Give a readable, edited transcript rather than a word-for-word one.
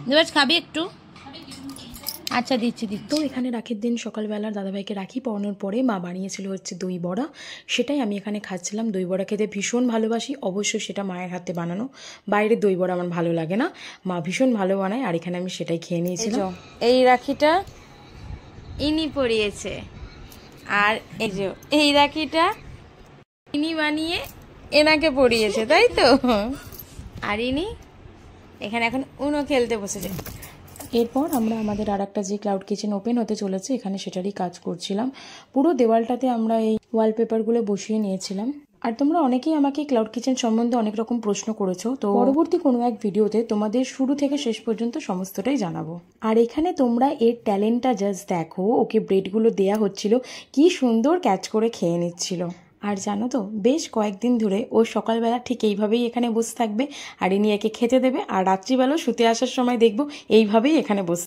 দেবাজ খাবি একটু? আচ্ছা দিচ্ছি দিচ্ছি। তো এখানে রাখির দিন সকালবেলা দাদাভাইকে রাখি পরানোর পরে মা বানিয়েছিল হচ্ছে দই বড়া, সেটাই আমি এখানে খাচ্ছিলাম। দই বড়া খেতে ভীষণ ভালোবাসি, অবশ্যই সেটা মায়ের হাতে বানানো। বাইরের দই বড়া আমার ভালো লাগে না, মা ভীষণ ভালো বানায়, আর এখানে আমি সেটাই খেয়ে নিয়েছিলাম। এই রাখিটা ইনি পরিয়েছে, আর এই রাখিটা ইনি বানিয়ে এনাকে পরিয়েছে, তাই তো? আর ইনি এখানে এখন উনো খেলতে বসেছে। এরপর আমরা আমাদের আর একটা যে ক্লাউড কিচেন ওপেন হতে চলেছে এখানে সেটারই কাজ করছিলাম। পুরো দেওয়ালটাতে আমরা এই ওয়ালপেপারগুলো বসিয়ে নিয়েছিলাম। আর তোমরা অনেকেই আমাকে ক্লাউড কিচেন সম্বন্ধে অনেক রকম প্রশ্ন করেছো, তো পরবর্তী কোনো এক ভিডিওতে তোমাদের শুরু থেকে শেষ পর্যন্ত সমস্তটাই জানাবো। আর এখানে তোমরা এর ট্যালেন্টটা জাস্ট দেখো, ওকে ব্রেডগুলো দেয়া হচ্ছিল, কি সুন্দর ক্যাচ করে খেয়ে নিচ্ছিল। আর জানো তো, বেশ কয়েকদিন ধরে ও সকালবেলা ঠিক এইভাবেই এখানে বসে থাকবে, আর ইনি একে খেতে দেবে, আর রাত্রিবেলা শুতে আসার সময় দেখবো এইভাবেই এখানে বসে